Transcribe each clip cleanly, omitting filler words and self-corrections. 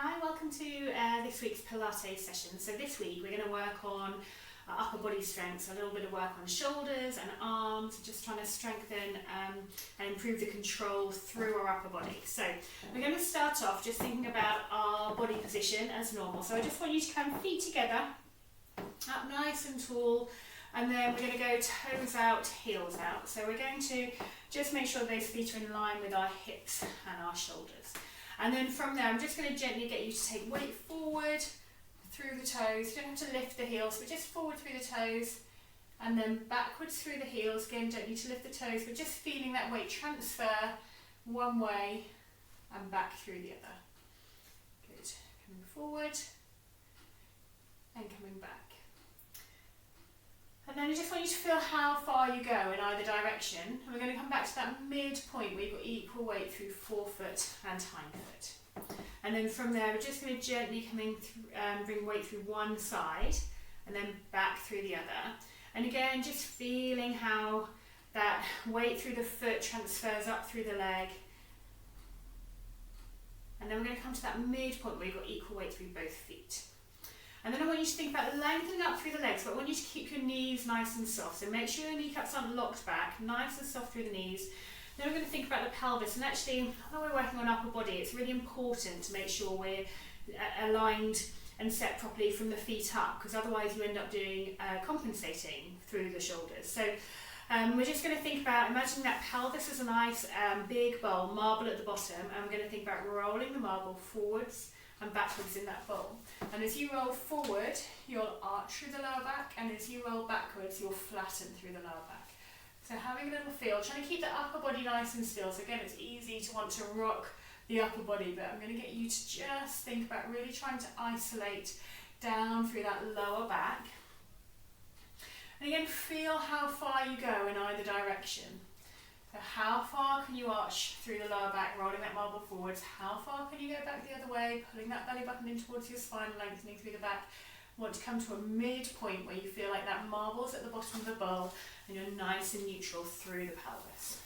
Hi, welcome to this week's Pilates session. So this week we're going to work on upper body strength, so a little bit of work on shoulders and arms, just trying to strengthen and improve the control through our upper body. So we're going to start off just thinking about our body position as normal. So I just want you to come feet together, up nice and tall, and then we're going to go toes out, heels out. So we're going to just make sure those feet are in line with our hips and our shoulders. And then from there, I'm just going to gently get you to take weight forward through the toes. You don't have to lift the heels, but just forward through the toes and then backwards through the heels. Again, don't need to lift the toes, but just feeling that weight transfer one way and back through the other. Good. Coming forward and coming back. And then I just want you to feel how far you go in either direction. And we're going to come back to that midpoint where you've got equal weight through forefoot and hindfoot. And then from there, we're just going to gently bring weight through one side and then back through the other. And again, just feeling how that weight through the foot transfers up through the leg. And then we're going to come to that midpoint where you've got equal weight through both feet. And then I want you to think about lengthening up through the legs, but I want you to keep your knees nice and soft. So make sure your kneecaps aren't locked back, nice and soft through the knees. Then we're going to think about the pelvis, and actually, although we're working on upper body, it's really important to make sure we're aligned and set properly from the feet up, because otherwise you end up doing compensating through the shoulders. So we're just going to think about, imagine that pelvis as a nice big bowl, marble at the bottom, and we're going to think about rolling the marble forwards and backwards in that bowl. And as you roll forward, you'll arch through the lower back, and as you roll backwards, you'll flatten through the lower back. So having a little feel, trying to keep the upper body nice and still. So again, it's easy to want to rock the upper body, but I'm going to get you to just think about really trying to isolate down through that lower back. And again, feel how far you go in either direction. So how far can you arch through the lower back, rolling that marble forwards? How far can you go back the other way, pulling that belly button in towards your spine, lengthening through the back? Want to come to a midpoint where you feel like that marble's at the bottom of the bowl and you're nice and neutral through the pelvis.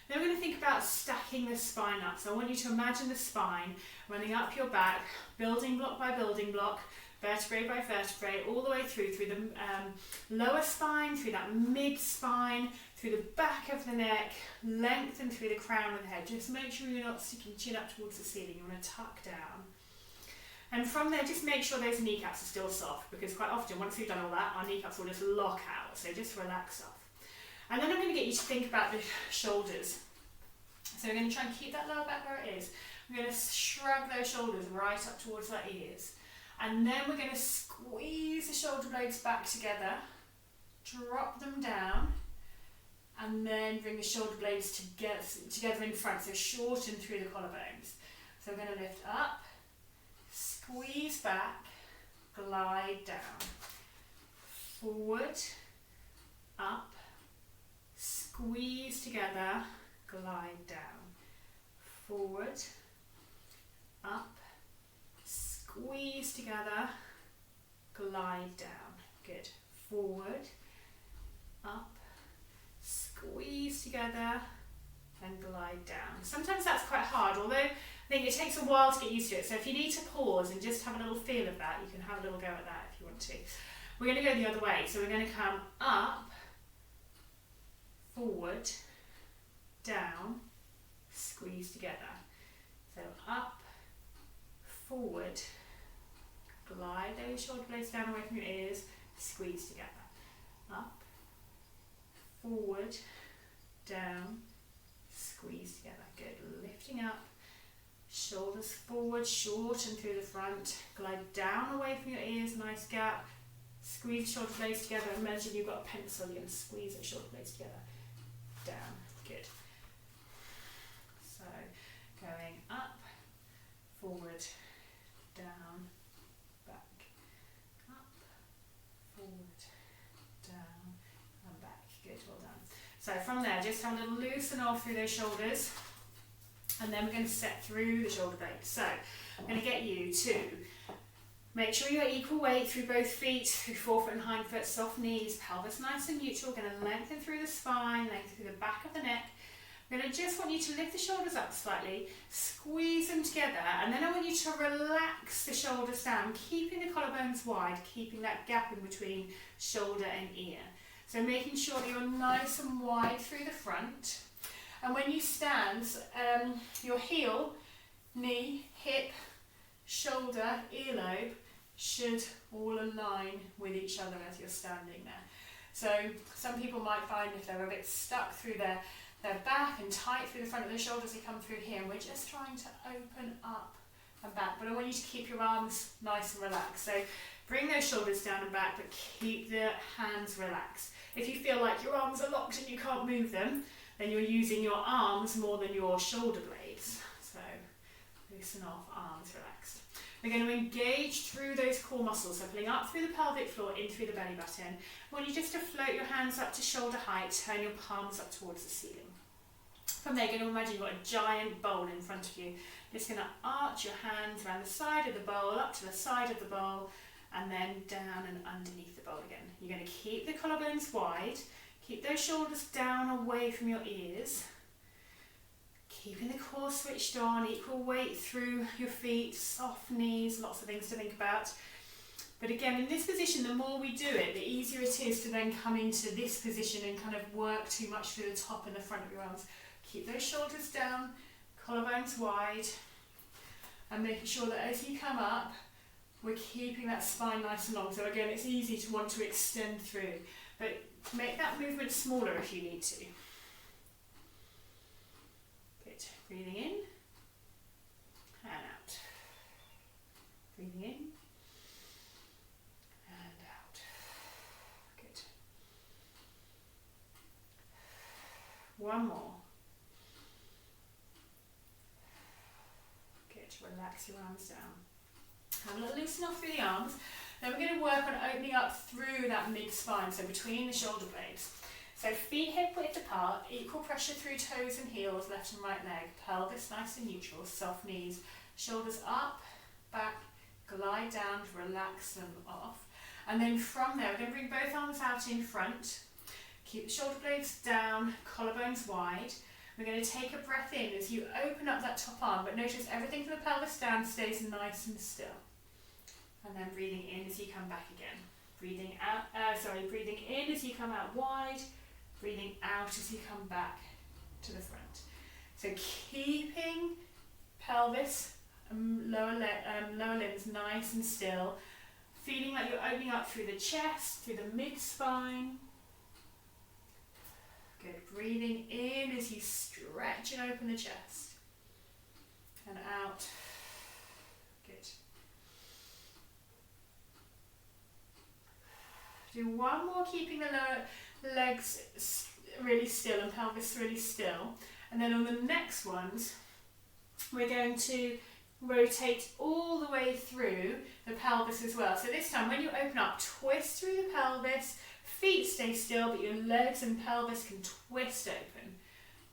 Then we're going to think about stacking the spine up. So I want you to imagine the spine running up your back, building block by building block, vertebrae by vertebrae, all the way through the lower spine, through that mid spine, through the back of the neck, lengthen through the crown of the head. Just make sure you're not sticking chin up towards the ceiling. You want to tuck down. And from there, just make sure those kneecaps are still soft, because quite often, once we've done all that, our kneecaps will just lock out. So just relax off. And then I'm going to get you to think about the shoulders. So we're going to try and keep that lower back where it is. We're going to shrug those shoulders right up towards our ears. And then we're going to squeeze the shoulder blades back together, drop them down, and then bring the shoulder blades together in front, so shorten through the collarbones. So we're going to lift up, squeeze back, glide down, forward, up, squeeze together, glide down, forward, up, squeeze together, glide down. Good. Forward, up, squeeze together, and glide down. Sometimes that's quite hard, although I think it takes a while to get used to it. So if you need to pause and just have a little feel of that, you can have a little go at that if you want to. We're going to go the other way. So we're going to come up, forward, down, squeeze together. So up, forward, glide those shoulder blades down away from your ears, squeeze together. Up, forward, down, squeeze together. Good. Lifting up, shoulders forward, shorten through the front, glide down away from your ears, nice gap. Squeeze shoulder blades together. Imagine you've got a pencil, you're going to squeeze those shoulder blades together. Down. Good. So going up, forward, down, back, up, forward, down, and back. Good, well done. So from there, just have a little loosen off through those shoulders, and then we're going to set through the shoulder blades. So I'm going to get you to make sure you're equal weight through both feet, through forefoot and hindfoot, soft knees, pelvis nice and neutral. We're going to lengthen through the spine, lengthen through the back of the neck, I'm going to just want you to lift the shoulders up slightly, squeeze them together, and then I want you to relax the shoulders down, keeping the collarbones wide, keeping that gap in between shoulder and ear. So making sure that you're nice and wide through the front. And when you stand, your heel, knee, hip, shoulder, earlobe should all align with each other as you're standing there. So some people might find if they're a bit stuck through their back and tight through the front of their shoulders, they come through here, and we're just trying to open up and back. But I want you to keep your arms nice and relaxed. So bring those shoulders down and back, but keep the hands relaxed. If you feel like your arms are locked and you can't move them, then you're using your arms more than your shoulder blades. So loosen off, arms relaxed. We're going to engage through those core muscles, so pulling up through the pelvic floor, in through the belly button. I want you just to float your hands up to shoulder height, turn your palms up towards the ceiling. From there, you're going to imagine you've got a giant bowl in front of you. You're just going to arch your hands around the side of the bowl, up to the side of the bowl, and then down and underneath the bowl again. You're going to keep the collarbones wide, keep those shoulders down away from your ears, keeping the core switched on, equal weight through your feet, soft knees, lots of things to think about. But again, in this position, the more we do it, the easier it is to then come into this position and kind of work too much through the top and the front of your arms. Keep those shoulders down, collarbones wide, and making sure that as you come up, we're keeping that spine nice and long. So again, it's easy to want to extend through, but make that movement smaller if you need to. Good. Breathing in and out. Breathing in and out. Good. One more. Good. Relax your arms down. I'm going to loosen off through the arms. Then we're going to work on opening up through that mid-spine, so between the shoulder blades. So feet hip width apart, equal pressure through toes and heels, left and right leg, pelvis nice and neutral, soft knees, shoulders up, back, glide down, relax them off. And then from there, we're going to bring both arms out in front, keep the shoulder blades down, collarbones wide. We're going to take a breath in as you open up that top arm, but notice everything from the pelvis down stays nice and still. And then breathing in as you come back again. Breathing out, breathing in as you come out wide, breathing out as you come back to the front. So keeping pelvis, lower limbs nice and still, feeling like you're opening up through the chest, through the mid-spine. Good. Breathing in as you stretch and open the chest. And out. Good. Do one more, keeping the lower legs really still and pelvis really still. And then on the next ones, we're going to rotate all the way through the pelvis as well. So this time, when you open up, twist through the pelvis, feet stay still, but your legs and pelvis can twist open.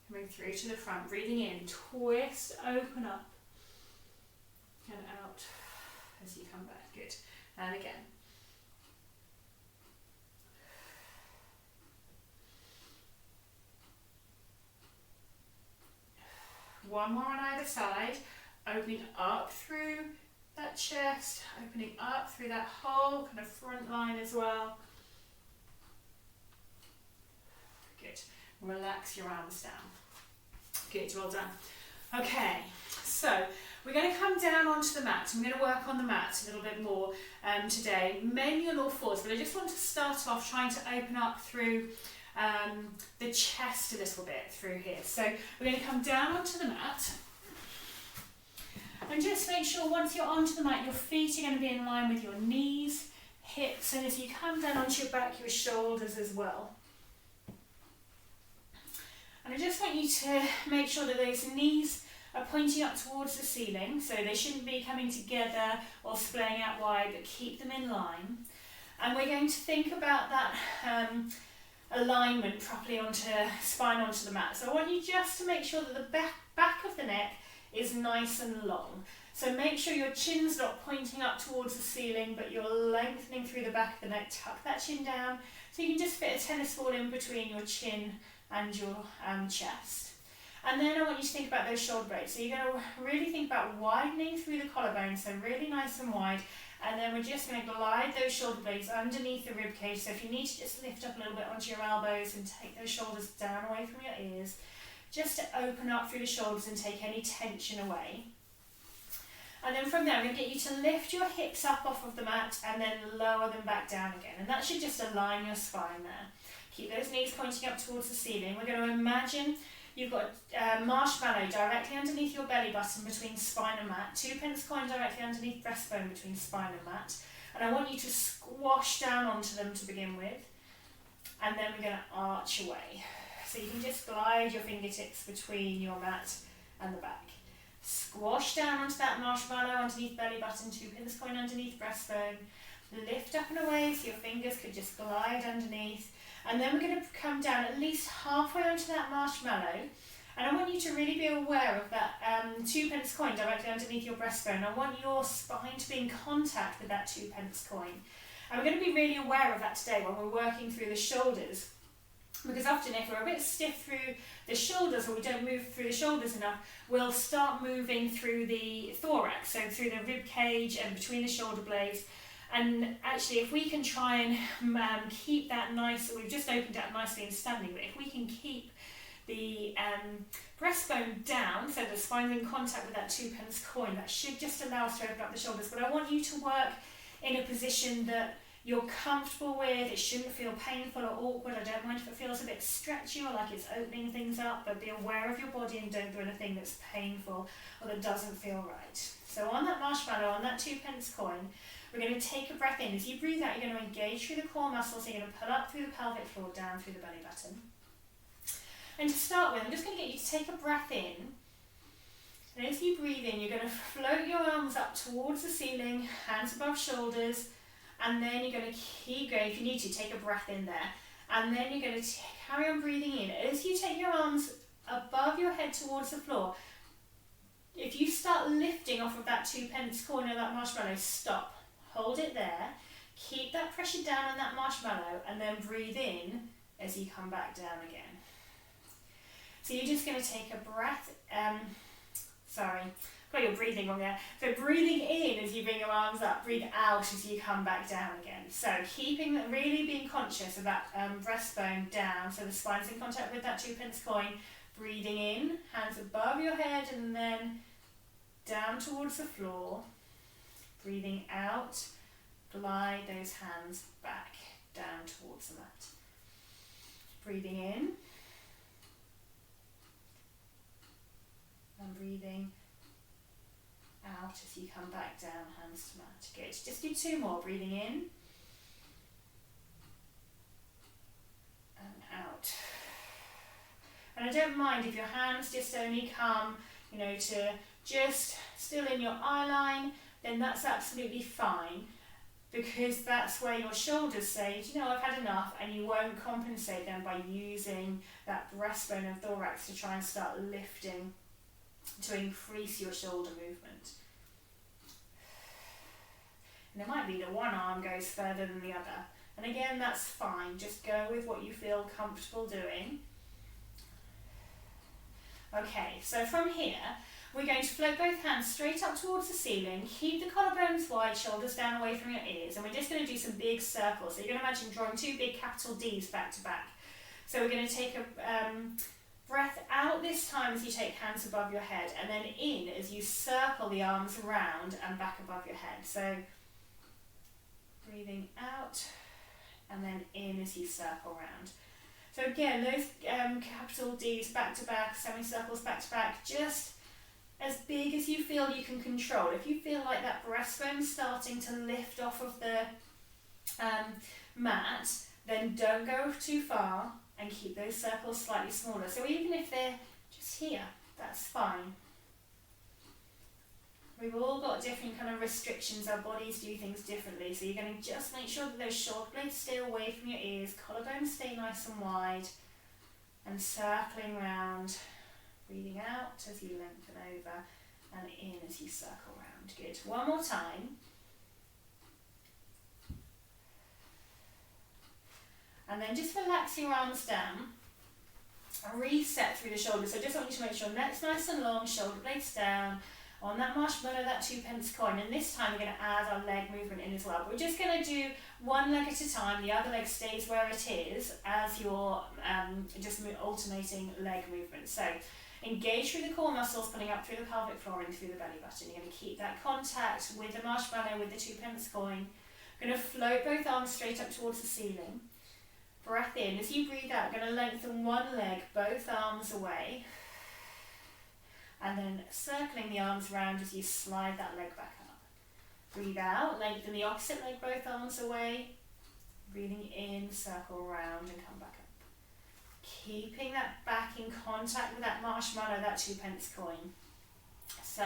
Coming through to the front, breathing in, twist, open up, and out as you come back. Good. And again. One more on either side, opening up through that chest, opening up through that whole kind of front line as well. Good. Relax your arms down. Good, well done. Okay, so we're going to come down onto the mat. I'm going to work on the mat a little bit more today, mainly on all fours, but I just want to start off trying to open up through the chest a little bit through here. So we're going to come down onto the mat and just make sure once you're onto the mat, your feet are going to be in line with your knees, hips, and as you come down onto your back, your shoulders as well. And I just want you to make sure that those knees are pointing up towards the ceiling, so they shouldn't be coming together or splaying out wide, but keep them in line. And we're going to think about that alignment properly onto spine onto the mat. So I want you just to make sure that the back of the neck is nice and long. So make sure your chin's not pointing up towards the ceiling, but you're lengthening through the back of the neck. Tuck that chin down so you can just fit a tennis ball in between your chin and your chest. And then I want you to think about those shoulder blades. So you're going to really think about widening through the collarbone, so really nice and wide. And then we're just going to glide those shoulder blades underneath the rib cage. So if you need to just lift up a little bit onto your elbows and take those shoulders down away from your ears, just to open up through the shoulders and take any tension away. And then from there, I'm going to get you to lift your hips up off of the mat and then lower them back down again. And that should just align your spine there. Keep those knees pointing up towards the ceiling. We're going to imagine you've got marshmallow directly underneath your belly button between spine and mat, 2p coin directly underneath breastbone between spine and mat. And I want you to squash down onto them to begin with. And then we're going to arch away. So you can just glide your fingertips between your mat and the back. Squash down onto that marshmallow underneath belly button, 2p coin underneath breastbone. Lift up and away so your fingers could just glide underneath. And then we're going to come down at least halfway onto that marshmallow. And I want you to really be aware of that 2p coin directly underneath your breastbone. I want your spine to be in contact with that 2p coin. And we're going to be really aware of that today when we're working through the shoulders. Because often if we're a bit stiff through the shoulders or we don't move through the shoulders enough, we'll start moving through the thorax, so through the rib cage and between the shoulder blades. And actually if we can try and keep that nice, we've just opened it up nicely in standing, but if we can keep the breastbone down, so the spine's in contact with that 2p coin, that should just allow us to open up the shoulders. But I want you to work in a position that you're comfortable with. It shouldn't feel painful or awkward. I don't mind if it feels a bit stretchy or like it's opening things up, but be aware of your body and don't do anything that's painful or that doesn't feel right. So on that marshmallow, on that 2p coin, we're going to take a breath in. As you breathe out, you're going to engage through the core muscles. So you're going to pull up through the pelvic floor, down through the belly button. And to start with, I'm just going to get you to take a breath in. And as you breathe in, you're going to float your arms up towards the ceiling, hands above shoulders. And then you're going to keep going. If you need to, take a breath in there. And then you're going to carry on breathing in. As you take your arms above your head towards the floor, if you start lifting off of that 2p coin or that marshmallow, stop. Hold it there. Keep that pressure down on that marshmallow and then breathe in as you come back down again. So you're just going to take a breath. Got your breathing wrong there. So breathing in as you bring your arms up, breathe out as you come back down again. So really being conscious of that breastbone down, so the spine's in contact with that 2p coin. Breathing in, hands above your head and then down towards the floor. Breathing out, glide those hands back down towards the mat. Breathing in and breathing out as you come back down, hands to mat. Good. Just do two more. Breathing in and out. And I don't mind if your hands just only come, to just still in your eye line, then that's absolutely fine, because that's where your shoulders say, I've had enough, and you won't compensate them by using that breastbone and thorax to try and start lifting to increase your shoulder movement. And it might be that one arm goes further than the other. And again, that's fine. Just go with what you feel comfortable doing. Okay, so from here, we're going to float both hands straight up towards the ceiling. Keep the collarbones wide, shoulders down away from your ears. And we're just going to do some big circles. So you're going to imagine drawing two big capital Ds back to back. So we're going to take a breath out this time as you take hands above your head, and then in as you circle the arms round and back above your head. So breathing out and then in as you circle round. So again, those capital Ds back to back, semicircles back to back, just as big as you feel you can control. If you feel like that breastbone's starting to lift off of the mat, then don't go too far and keep those circles slightly smaller. So even if they're just here, that's fine. We've all got different kind of restrictions. Our bodies do things differently. So you're going to just make sure that those shoulder blades stay away from your ears, collarbones stay nice and wide, and circling round. Breathing out as you lengthen over and in as you circle round. Good. One more time. And then just relax your arms down. reset through the shoulders. So just want you to make sure neck's nice and long, shoulder blades down. On that marshmallow, that 2p coin, and this time we're going to add our leg movement in as well. But we're just going to do one leg at a time, the other leg stays where it is as you're just alternating leg movement. So engage through the core muscles, pulling up through the pelvic floor and through the belly button. You're going to keep that contact with the marshmallow, with the 2p coin. You're going to float both arms straight up towards the ceiling. Breath in. As you breathe out, you're going to lengthen one leg, both arms away. And then circling the arms around as you slide that leg back up. Breathe out, lengthen the opposite leg, both arms away. Breathing in, circle around and come back up. Keeping that back in contact with that marshmallow, that 2p coin. So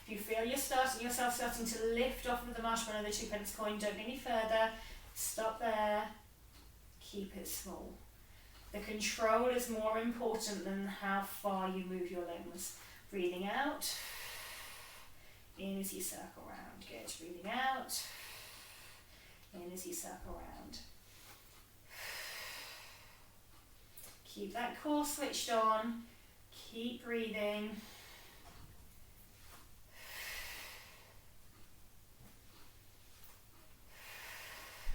if you feel yourself starting to lift off of the marshmallow, the 2p coin, don't go any further. Stop there. Keep it small. The control is more important than how far you move your limbs. Breathing out, in as you circle around. Good. Breathing out, in as you circle around. Keep that core switched on. Keep breathing.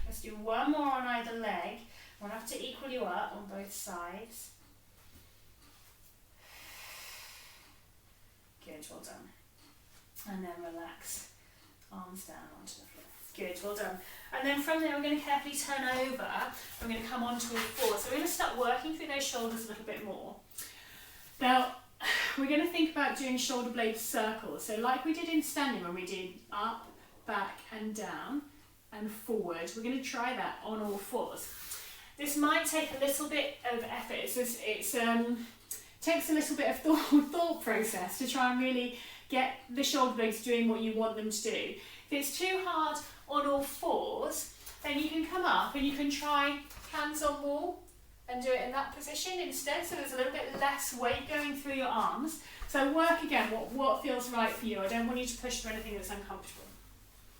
Let's do one more on either leg. We'll have to equal you up on both sides. Good, well done. And then relax, arms down onto the floor. Good, well done. And then from there we're going to carefully turn over. We're going to come onto all fours. So we're going to start working through those shoulders a little bit more. Now, we're going to think about doing shoulder blade circles. So like we did in standing when we did up, back and down and forward, we're going to try that on all fours. This might take a little bit of effort. Takes a little bit of thought process to try and really get the shoulder blades doing what you want them to do. If it's too hard on all fours, then you can come up and you can try hands on wall and do it in that position instead, so there's a little bit less weight going through your arms. So work again what feels right for you. I don't want you to push through anything that's uncomfortable.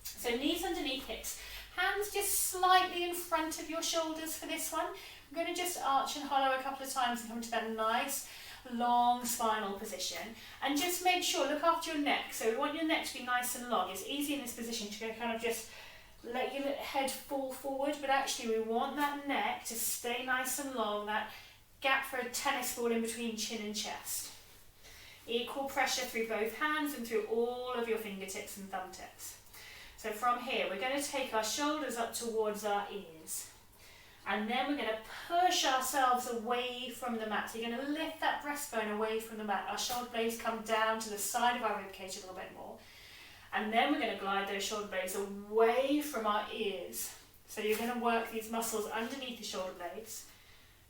So knees underneath hips, hands just slightly in front of your shoulders for this one. I'm going to just arch and hollow a couple of times and come to that nice long spinal position, and just make sure, look after your neck. So we want your neck to be nice and long. It's easy in this position to kind of just let your head fall forward, but actually we want that neck to stay nice and long, that gap for a tennis ball in between chin and chest. Equal pressure through both hands and through all of your fingertips and thumb tips. So from here we're going to take our shoulders up towards our ears. And then we're going to push ourselves away from the mat. So you're going to lift that breastbone away from the mat. Our shoulder blades come down to the side of our ribcage a little bit more. And then we're going to glide those shoulder blades away from our ears. So you're going to work these muscles underneath the shoulder blades.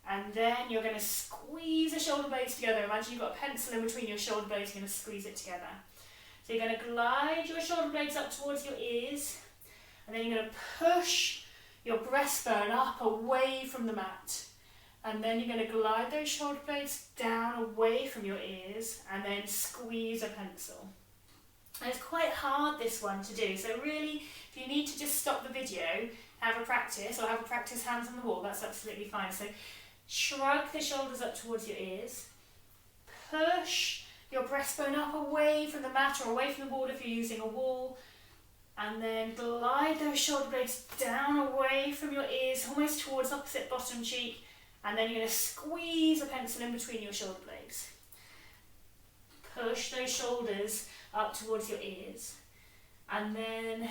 And then you're going to squeeze the shoulder blades together. Imagine you've got a pencil in between your shoulder blades. You're going to squeeze it together. So you're going to glide your shoulder blades up towards your ears. And then you're going to push your breastbone up away from the mat, and then you're going to glide those shoulder blades down away from your ears and then squeeze a pencil. And it's quite hard, this one, to do, so really if you need to just stop the video, have a practice, or have a practice hands on the wall, that's absolutely fine. So shrug the shoulders up towards your ears, push your breastbone up away from the mat or away from the wall if you're using a wall, and then glide those shoulder blades down away from your ears, almost towards opposite bottom cheek, and then you're going to squeeze a pencil in between your shoulder blades. Push those shoulders up towards your ears, and then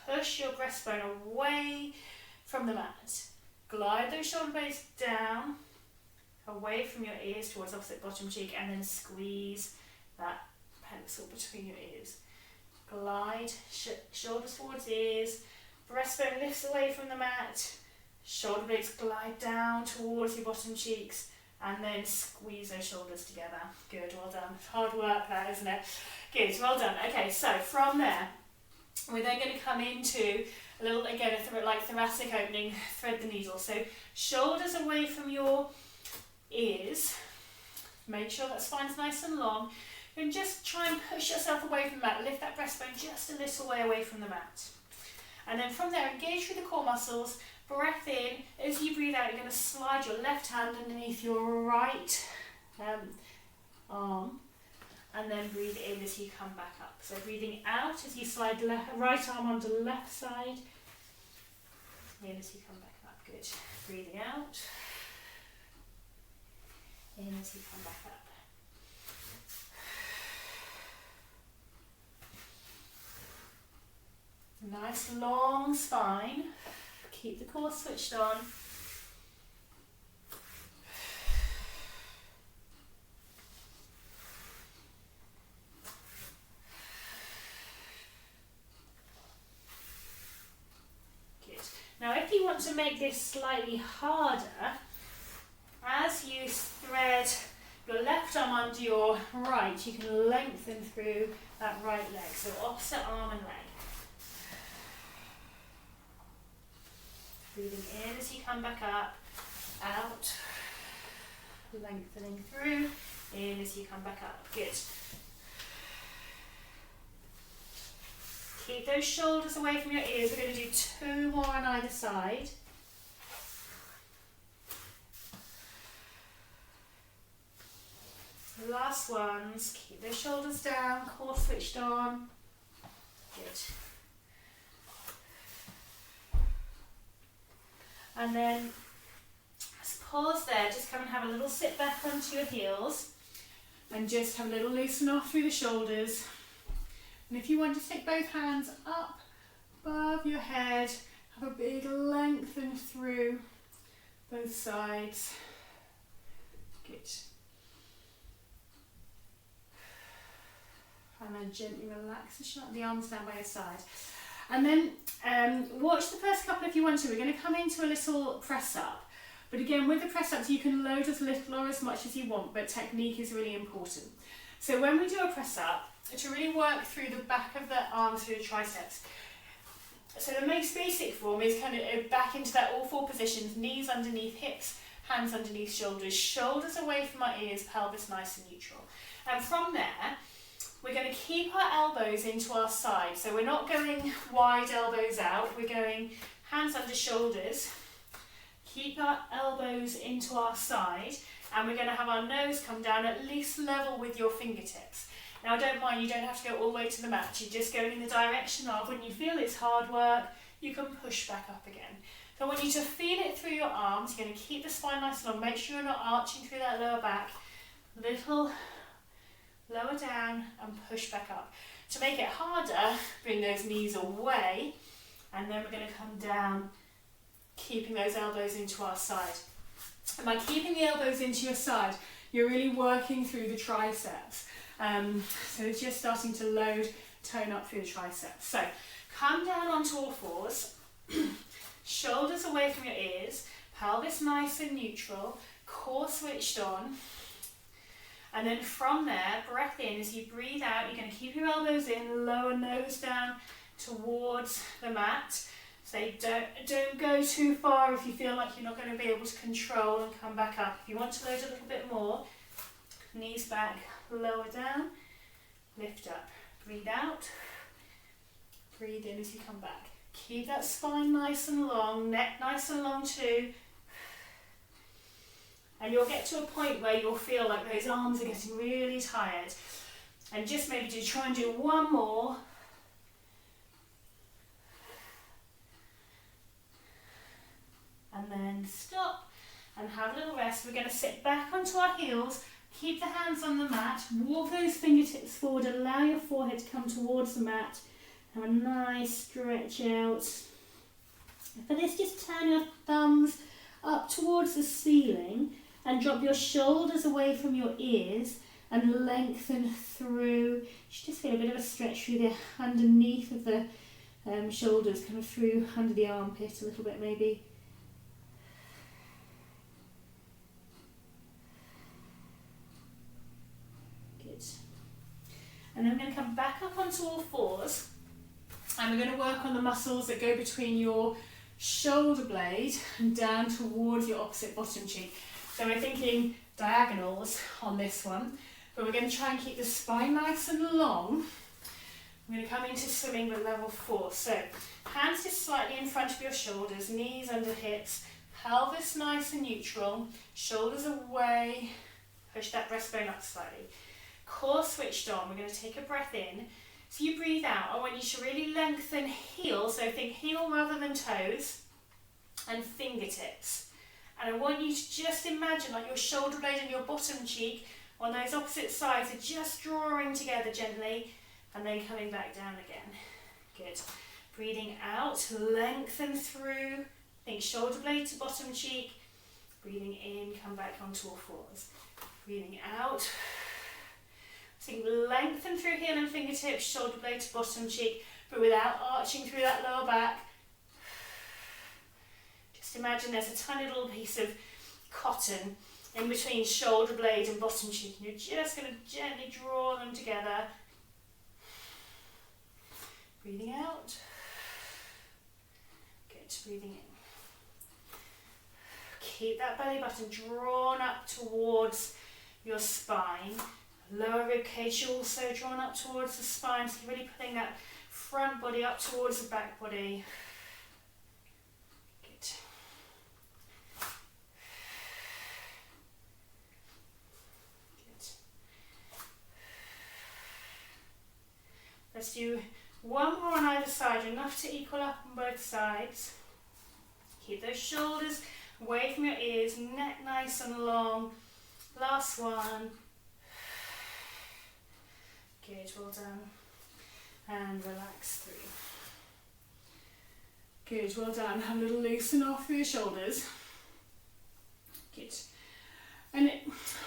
push your breastbone away from the mat. Glide those shoulder blades down, away from your ears towards opposite bottom cheek, and then squeeze that pencil between your ears. Glide, shoulders towards ears, breastbone lifts away from the mat, shoulder blades glide down towards your bottom cheeks, and then squeeze those shoulders together. Good, well done. Hard work that, isn't it? Good, well done. Okay, so from there, we're then going to come into a little, again, like thoracic opening, thread the needle. So shoulders away from your ears, make sure that spine's nice and long, and just try and push yourself away from the mat. Lift that breastbone just a little way away from the mat. And then from there, engage through the core muscles, Breath in. As you breathe out, you're going to slide your left hand underneath your right arm, and then breathe in as you come back up. So breathing out as you slide right arm onto the left side, in as you come back up. Good. Breathing out, in as you come back up. Nice long spine. Keep the core switched on. Good. Now if you want to make this slightly harder, as you thread your left arm under your right, you can lengthen through that right leg. So opposite arm and leg. Breathing in as you come back up, out, lengthening through, in as you come back up. Good. Keep those shoulders away from your ears. We're going to do 2 more on either side. Last ones. Keep those shoulders down, core switched on. Good. And then just pause there, just come and have a little sit back onto your heels and just have a little loosen off through the shoulders. And if you want to take both hands up above your head, have a big lengthen through both sides. Good. And then gently relax the arms down by your side. And then watch the first couple if you want to. We're going to come into a little press up. But again, with the press ups, you can load as little or as much as you want, but technique is really important. So when we do a press up, to really work through the back of the arms, through the triceps. So the most basic form is kind of back into that all 4 positions, knees underneath hips, hands underneath shoulders, shoulders away from our ears, pelvis nice and neutral. And from there, we're going to keep our elbows into our side. So we're not going wide elbows out, we're going hands under shoulders. Keep our elbows into our side, and we're going to have our nose come down at least level with your fingertips. Now don't mind, you don't have to go all the way to the mat, you're just going in the direction of, when you feel it's hard work, you can push back up again. So I want you to feel it through your arms. You're going to keep the spine nice and long, make sure you're not arching through that lower back. Little lower down and push back up. To make it harder, bring those knees away, and then we're going to come down, keeping those elbows into our side. And by keeping the elbows into your side, you're really working through the triceps. So it's just starting to load, tone up through the triceps. So come down onto all 4s, shoulders away from your ears, pelvis nice and neutral, core switched on. And then from there, breath in. As you breathe out, you're going to keep your elbows in, lower nose down towards the mat. So don't go too far if you feel like you're not going to be able to control, and come back up. If you want to load a little bit more, knees back, lower down, lift up, breathe out, breathe in as you come back. Keep that spine nice and long, neck nice and long too. And you'll get to a point where you'll feel like those arms are getting really tired. And just maybe try and do 1 more. And then stop and have a little rest. We're going to sit back onto our heels, keep the hands on the mat, walk those fingertips forward, allow your forehead to come towards the mat. Have a nice stretch out. For this, just turn your thumbs up towards the ceiling and drop your shoulders away from your ears and lengthen through. You should just feel a bit of a stretch through the underneath of the shoulders, kind of through under the armpit a little bit maybe. Good. And then we're going to come back up onto all 4s, and we're going to work on the muscles that go between your shoulder blade and down towards your opposite bottom cheek. So we're thinking diagonals on this one, but we're going to try and keep the spine nice and long. I'm going to come into swimming with level 4. So hands just slightly in front of your shoulders, knees under hips, pelvis nice and neutral, shoulders away, push that breastbone up slightly. Core switched on. We're going to take a breath in. So you breathe out. I want you to really lengthen heel, so think heel rather than toes, and fingertips. And I want you to just imagine like your shoulder blade and your bottom cheek on those opposite sides are just drawing together gently, and then coming back down again. Good. Breathing out, lengthen through. Think shoulder blade to bottom cheek. Breathing in, come back onto all fours. Breathing out. Think lengthen through heel and fingertips, shoulder blade to bottom cheek, but without arching through that lower back. Just imagine there's a tiny little piece of cotton in between shoulder blade and bottom cheek, and you're just going to gently draw them together. Breathing out. Good. Breathing in. Keep that belly button drawn up towards your spine. Lower rib cage also drawn up towards the spine, so you're really putting that front body up towards the back body. Good. Good. Let's do one more on either side, enough to equal up on both sides. Keep those shoulders away from your ears, neck nice and long. Last one. Good, well done. And relax through. Good, well done. Have a little loosen off through your shoulders. Good. And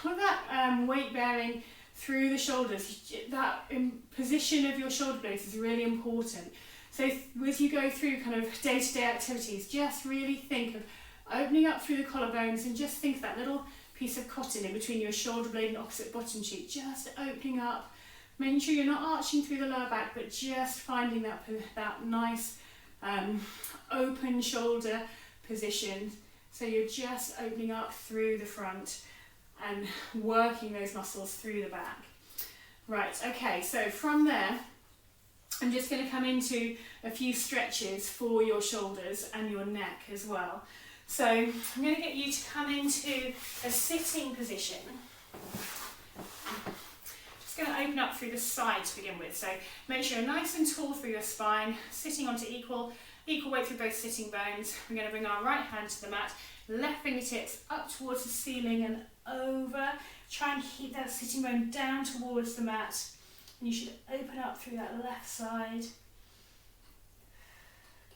with that weight bearing through the shoulders, that position of your shoulder blades is really important. So as you go through kind of day-to-day activities, just really think of opening up through the collarbones, and just think of that little piece of cotton in between your shoulder blade and opposite bottom cheek, just opening up. Making sure you're not arching through the lower back, but just finding that nice open shoulder position. So you're just opening up through the front and working those muscles through the back. Right, okay, so from there, I'm just going to come into a few stretches for your shoulders and your neck as well. So I'm going to get you to come into a sitting position. Just going to open up through the side to begin with. So make sure you're nice and tall through your spine, sitting onto equal weight through both sitting bones. We're going to bring our right hand to the mat, left fingertips up towards the ceiling and over. Try and keep that sitting bone down towards the mat. And you should open up through that left side.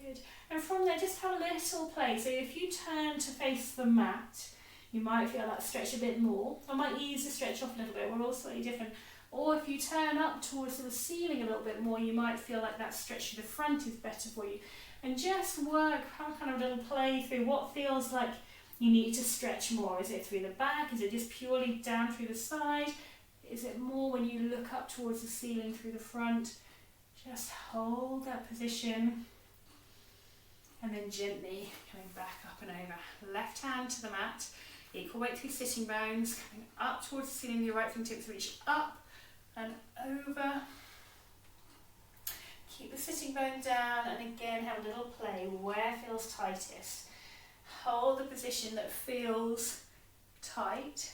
Good. And from there, just have a little play. So if you turn to face the mat, you might feel that stretch a bit more. I might ease the stretch off a little bit. We're all slightly different. Or if you turn up towards the ceiling a little bit more, you might feel like that stretch to the front is better for you. And just work, have a kind of little play through what feels like you need to stretch more. Is it through the back? Is it just purely down through the side? Is it more when you look up towards the ceiling through the front? Just hold that position. And then gently coming back up and over. Left hand to the mat, equal weight through sitting bones, coming up towards the ceiling with your right fingertips, reach up and over. Keep the sitting bone down, and again have a little play where feels tightest. Hold the position that feels tight.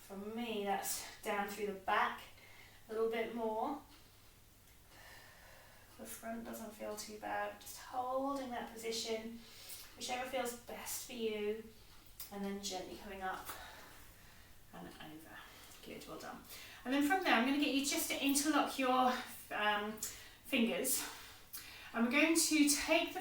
For me, that's down through the back a little bit more. The front doesn't feel too bad. Just holding that position, whichever feels best for you, and then gently coming up and over. Good, well done. And then from there, I'm going to get you just to interlock your fingers. And we're going to take the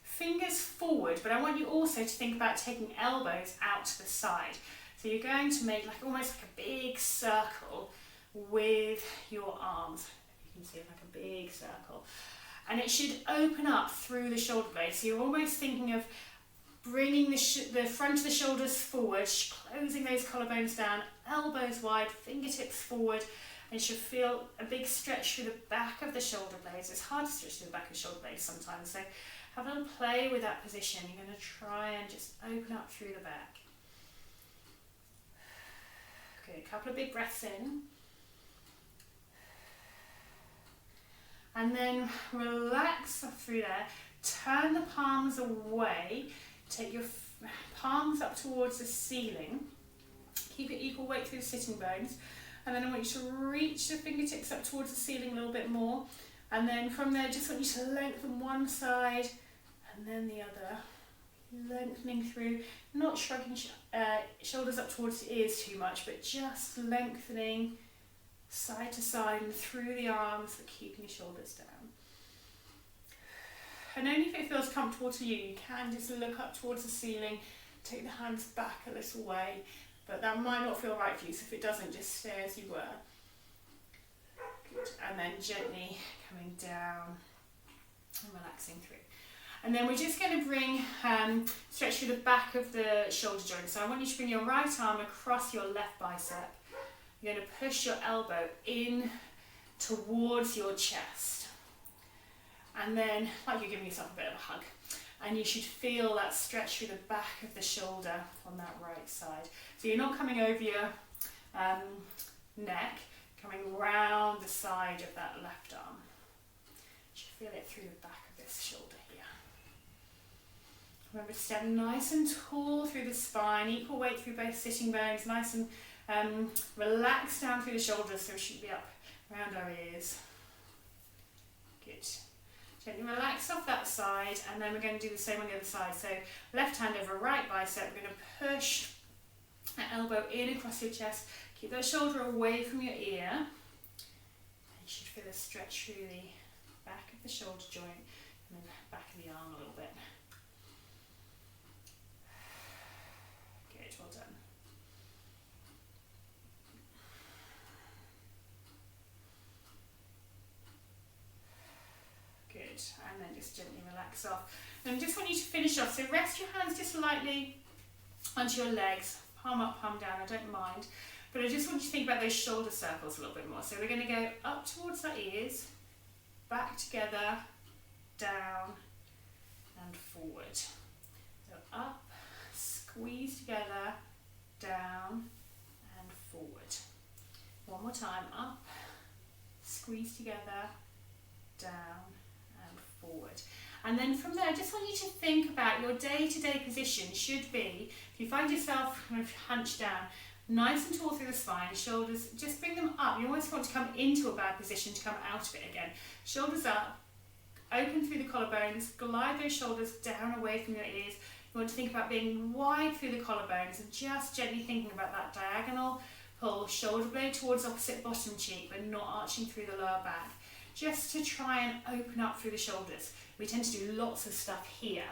fingers forward, but I want you also to think about taking elbows out to the side. So you're going to make like almost like a big circle with your arms. You can see it like a big circle. And it should open up through the shoulder blade. So you're almost thinking of bringing the front of the shoulders forward, closing those collarbones down, elbows wide, fingertips forward, and you should feel a big stretch through the back of the shoulder blades. It's hard to stretch through the back of the shoulder blades sometimes, so have a little play with that position. You're going to try and just open up through the back. Okay, a couple of big breaths in. And then relax through there. Turn the palms away. Take your palms up towards the ceiling. Keep it equal weight through the sitting bones. And then I want you to reach the fingertips up towards the ceiling a little bit more. And then from there, just want you to lengthen one side and then the other. Lengthening through, not shrugging shoulders up towards the ears too much, but just lengthening side to side and through the arms, but keeping your shoulders down. And only if it feels comfortable to you, you can just look up towards the ceiling, take the hands back a little way, but that might not feel right for you, so if it doesn't, just stay as you were. Good. And then gently coming down and relaxing through. And then we're just going to bring, stretch through the back of the shoulder joint. So I want you to bring your right arm across your left bicep. You're going to push your elbow in towards your chest. And then, like you're giving yourself a bit of a hug. And you should feel that stretch through the back of the shoulder on that right side. So you're not coming over your neck, coming round the side of that left arm. You should feel it through the back of this shoulder here. Remember to stand nice and tall through the spine, equal weight through both sitting bones, nice and relax down through the shoulders, so we should be up around our ears. Good. Gently relax off that side, and then we're going to do the same on the other side. So left hand over right bicep, we're going to push that elbow in across your chest, keep that shoulder away from your ear. And you should feel a stretch through the back of the shoulder joint and then back of the arm a little bit. Good, well done. Good, and then just gently relax off. And I just want you to finish off, so rest your hands just lightly onto your legs, palm up, palm down, I don't mind. But I just want you to think about those shoulder circles a little bit more. So we're going to go up towards the ears, back together, down and forward. So up, squeeze together, down and forward. One more time, up, squeeze together, down and forward. And then from there, I just want you to think about your day-to-day position should be, if you find yourself kind of hunched down, nice and tall through the spine, shoulders, just bring them up. You almost want to come into a bad position to come out of it again. Shoulders up, open through the collarbones, glide those shoulders down away from your ears. You want to think about being wide through the collarbones and just gently thinking about that diagonal pull, shoulder blade towards opposite bottom cheek, but not arching through the lower back. Just to try and open up through the shoulders. We tend to do lots of stuff here,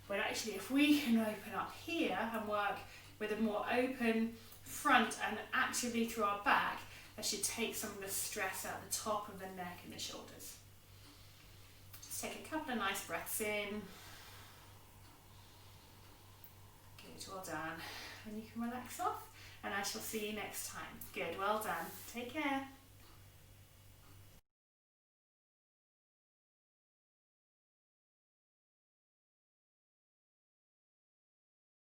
but actually if we can open up here and work with a more open front and actively through our back, that should take some of the stress out the top of the neck and the shoulders. Just take a couple of nice breaths in. Good, well done. And you can relax off, and I shall see you next time. Good, well done. Take care.